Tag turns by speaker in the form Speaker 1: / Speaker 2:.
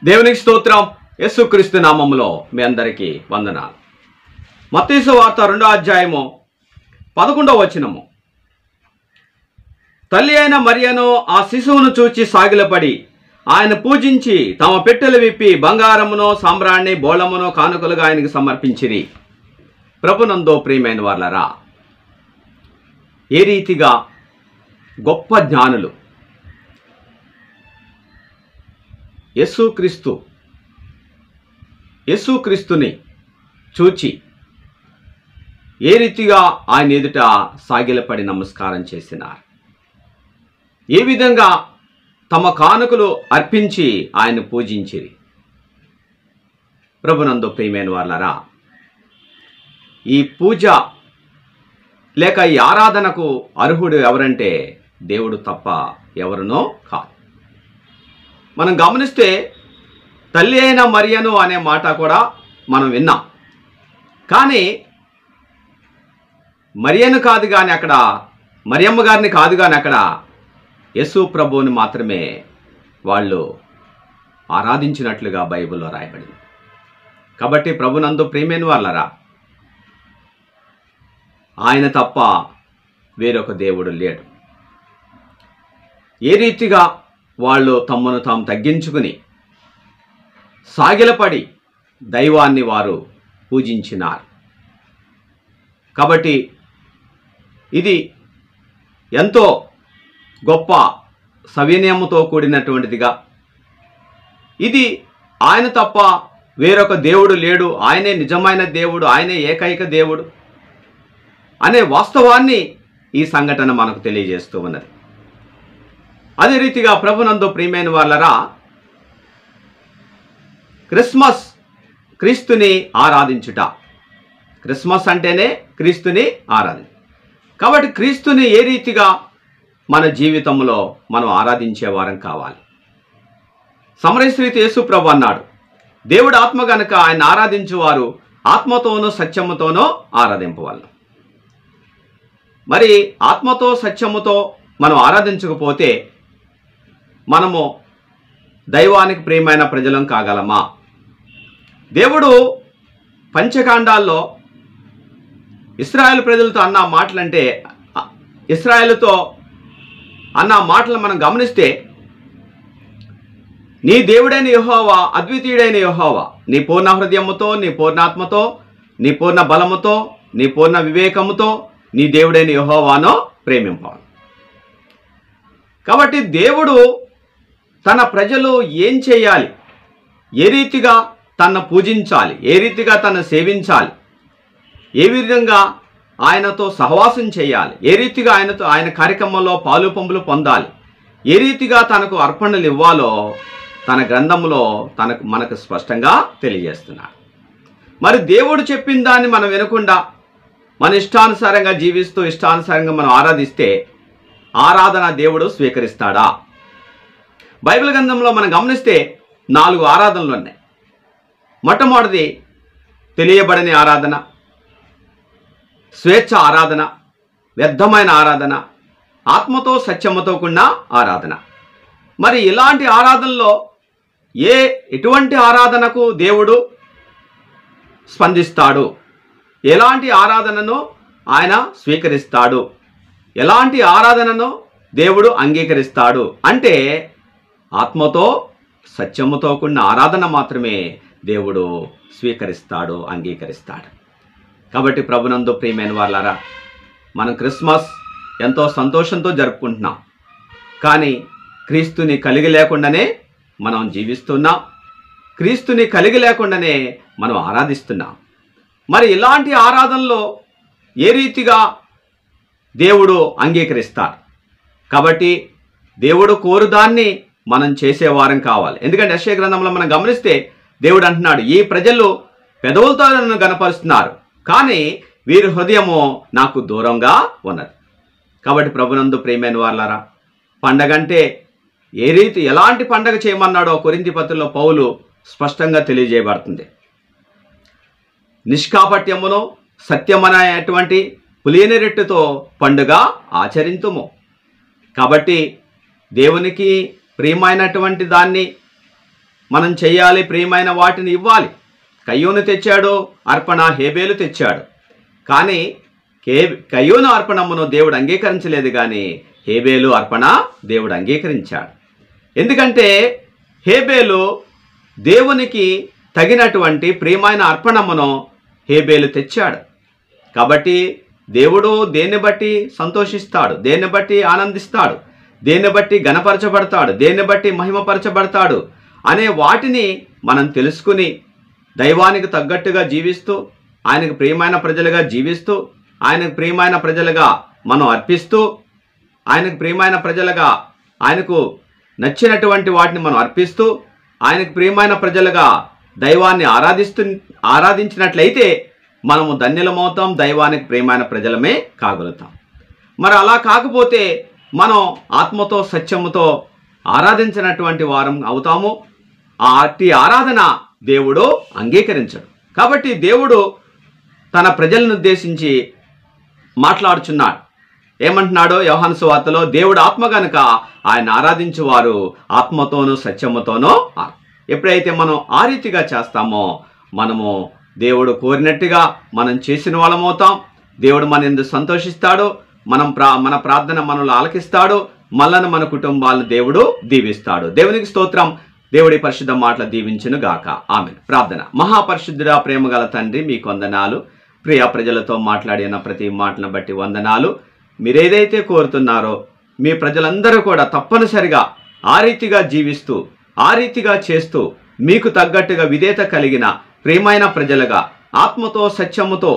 Speaker 1: దేవునికి స్తోత్రం. యేసుక్రీస్తు నామములో మీ అందరికీ వందనాలు. మత్తయి సువార్త 2వ అధ్యాయము 11వ వచనము. తల్లి అయిన మరియను ఆ శిశువును చూచి సాగిలపడి ఆయన పూజించి తమ పెట్టెలు విప్పి బంగారమును సాంబ్రాణి బోళమును కానుకలుగా ఆయనకు సమర్పించిరి. ప్రభునందు ప్రియమైన వాళ్ళరా, ఏ రీతిగా గొప్ప జ్ఞానులు యేసుక్రీస్తుని చూచి ఏ రీతిగా ఆయన ఎదుట సాగిలపడి నమస్కారం చేసినారు, ఏ విధంగా తమ కానుకలు అర్పించి ఆయన పూజించిరి. ప్రభునందు ప్రియమైన వాళ్ళరా, ఈ పూజ లేక ఈ ఆరాధనకు అర్హుడు ఎవరంటే దేవుడు తప్ప ఎవరినో కాదు. మనం గమనిస్తే తల్లి అయిన మరియను అనే మాట కూడా మనం విన్నాం. కానీ మరియను కాదు కానీ అక్కడ మరియమ్మ గారిని కాదు కానీ అక్కడ యేసు ప్రభువుని మాత్రమే వాళ్ళు ఆరాధించినట్లుగా బైబిల్లో రాయబడింది. కాబట్టి ప్రభునందు ప్రియమైన వాళ్ళరా, ఆయన తప్ప వేరొక దేవుడు లేడు. ఏ రీతిగా వాళ్ళు తమను తాము తగ్గించుకుని సాగిలపడి దైవాన్ని వారు పూజించినారు. కాబట్టి ఇది ఎంతో గొప్ప సవినయముతో కూడినటువంటిదిగా, ఇది ఆయన తప్ప వేరొక దేవుడు లేడు, ఆయనే నిజమైన దేవుడు, ఆయనే ఏకైక దేవుడు అనే వాస్తవాన్ని ఈ సంఘటన మనకు తెలియజేస్తూ ఉన్నది. అదే రీతిగా ప్రభునందు ప్రియమైన వాళ్ళరా, క్రిస్తుని ఆరాధించుట. క్రిస్మస్ అంటేనే క్రీస్తుని ఆరాధన. కాబట్టి క్రీస్తుని ఏ రీతిగా మన జీవితంలో మనం ఆరాధించే వారం కావాలి. సమరయ స్త్రీతో యేసు ప్రభు అన్నాడు, దేవుడు ఆత్మ గనుక ఆయన ఆరాధించువారు ఆత్మతోనూ సత్యముతోనూ ఆరాధింపవలెను. మరి ఆత్మతో సత్యముతో మనం ఆరాధించకపోతే మనము దైవానికి ప్రియమైన ప్రజలం కాగలమా? దేవుడు పంచకాండాల్లో ఇశ్రాయేలు ప్రజలతో అన్న మాటలంటే, ఇశ్రాయేలుతో అన్న మాటలు మనం గమనిస్తే, నీ దేవుడైన యెహోవా అద్వితీయుడైన యెహోవా, నీ పూర్ణ హృదయముతో, నీ పూర్ణాత్మతో, నీ పూర్ణ బలముతో, నీ పూర్ణ వివేకముతో నీ దేవుడైన యెహోవాను ప్రేమింపాలి. కాబట్టి దేవుడు తన ప్రజలు ఏం చేయాలి, ఏ రీతిగా తనను పూజించాలి, ఏ రీతిగా తనను సేవించాలి, ఏ విధంగా ఆయనతో సహవాసం చేయాలి, ఏ రీతిగా ఆయన కార్యక్రమంలో పాలు పంపులు పొందాలి, ఏ రీతిగా తనకు అర్పణలు ఇవ్వాలో తన గ్రంథంలో మనకు స్పష్టంగా తెలియజేస్తున్నాడు. మరి దేవుడు చెప్పిన దాన్ని మనం వినకుండా మన ఇష్టానుసారంగా జీవిస్తూ ఇష్టానుసారంగా మనం ఆరాధిస్తే ఆరాధన దేవుడు స్వీకరిస్తాడా? బైబిల్ గ్రంథంలో మనం గమనిస్తే 4 ఆరాధనలు ఉన్నాయి. మొట్టమొదటిది తెలియబడని ఆరాధన, స్వేచ్ఛ ఆరాధన, వ్యర్థమైన ఆరాధన, ఆత్మతో సత్యముతో కూడిన ఆరాధన. మరి ఇలాంటి ఆరాధనలో ఎటువంటి ఆరాధనకు దేవుడు స్పందిస్తాడు, ఎలాంటి ఆరాధనను ఆయన స్వీకరిస్తాడు, ఎలాంటి ఆరాధనను దేవుడు అంగీకరిస్తాడు అంటే ఆత్మతో సత్యముతో కూడిన ఆరాధన మాత్రమే దేవుడు స్వీకరిస్తాడు, అంగీకరిస్తాడు. కాబట్టి ప్రభునందు ప్రియమైన వాళ్ళారా, మనం క్రిస్మస్ ఎంతో సంతోషంతో జరుపుకుంటున్నాం. కానీ క్రీస్తుని కలిగి లేకుండానే మనం జీవిస్తున్నాం, క్రీస్తుని కలిగి లేకుండానే మనం ఆరాధిస్తున్నాం. మరి ఇలాంటి ఆరాధనలో ఏ రీతిగా దేవుడు అంగీకరిస్తాడు? కాబట్టి దేవుడు కోరుదాన్ని మనం చేసేవారం కావాలి. ఎందుకంటే యెషయా గ్రంథంలో మనం గమనిస్తే దేవుడు అంటున్నాడు, ఈ ప్రజలు పెదవులతో నన్ను గనపరుస్తున్నారు, కానీ వీరి హృదయము నాకు దూరంగా ఉన్నది. కాబట్టి ప్రభునందు ప్రియమైన వాళ్ళారా, పండగంటే ఎలాంటి పండగ చేయమన్నాడో కొరింథీ పత్రికలో పౌలు స్పష్టంగా తెలియజేయబడుతుంది. నిష్కాపట్యమును సత్యమనేటువంటి పులియని రెట్టుతో పండుగ ఆచరింతుము. కాబట్టి దేవునికి ప్రియమైనటువంటి దాన్ని మనం చేయాలి, ప్రియమైన వాటిని ఇవ్వాలి. కయ్యూను తెచ్చాడు అర్పణ, హేబేలు తెచ్చాడు. కానీ కయ్యూను అర్పణమును దేవుడు అంగీకరించలేదు, కానీ హేబేలు అర్పణ దేవుడు అంగీకరించాడు. ఎందుకంటే హేబేలు దేవునికి తగినటువంటి ప్రియమైన అర్పణమును హేబేలు తెచ్చాడు. కాబట్టి దేవుడు దేన్ని బట్టి సంతోషిస్తాడు, దేన్ని బట్టి ఆనందిస్తాడు, దేన్ని బట్టి ఘనపరచబడతాడు, దేన్ని బట్టి మహిమపరచబడతాడు అనే వాటిని మనం తెలుసుకుని దైవానికి తగ్గట్టుగా జీవిస్తూ, ఆయనకు ప్రియమైన ప్రజలుగా జీవిస్తూ, ఆయనకు ప్రియమైన ప్రజలుగా మనం అర్పిస్తూ, ఆయనకు ప్రియమైన ప్రజలుగా ఆయనకు నచ్చినటువంటి వాటిని మనం అర్పిస్తూ, ఆయనకు ప్రియమైన ప్రజలుగా దైవాన్ని ఆరాధించినట్లయితే మనము ధన్యులమవుతాం, దైవానికి ప్రియమైన ప్రజలమే కాగలుగుతాం. మరి అలా కాకపోతే మనం ఆత్మతో సత్యముతో ఆరాధించినటువంటి వారం అవుతాము. అట్టి ఆరాధన దేవుడు అంగీకరించడు. కాబట్టి దేవుడు తన ప్రజలను ఉద్దేశించి మాట్లాడుచున్నాడు. ఏమంటున్నాడో యోహాను సువార్తలో, దేవుడు ఆత్మ గనుక ఆయన ఆరాధించువారు ఆత్మతోనూ సత్యముతోనూ. ఎప్పుడైతే మనం ఆ రీతిగా చేస్తామో మనము దేవుడు కోరినట్టుగా మనం చేసిన వాళ్ళమవుతాం. దేవుడు మన యందు సంతోషిస్తాడు, మన ప్రార్థన మనల్ని ఆలకిస్తాడు, మళ్ళను మన కుటుంబాలను దేవుడు దీవిస్తాడు. దేవునికి స్తోత్రం. దేవుడి పరిశుద్ధ మాటలు దీవించును గాక. ఆమేన్. ప్రార్థన. మహాపరిశుద్ధుడా, ప్రేమగల తండ్రి, మీకు వందనాలు. ప్రియ ప్రజలతో మాట్లాడిన ప్రతి మాటను బట్టి వందనాలు. మీరేదైతే కోరుతున్నారో మీ ప్రజలందరూ కూడా తప్పనిసరిగా ఆ రీతిగా జీవిస్తూ, ఆ రీతిగా చేస్తూ, మీకు తగ్గట్టుగా విధేయత కలిగిన ప్రియమైన ప్రజలుగా ఆత్మతో సత్యముతో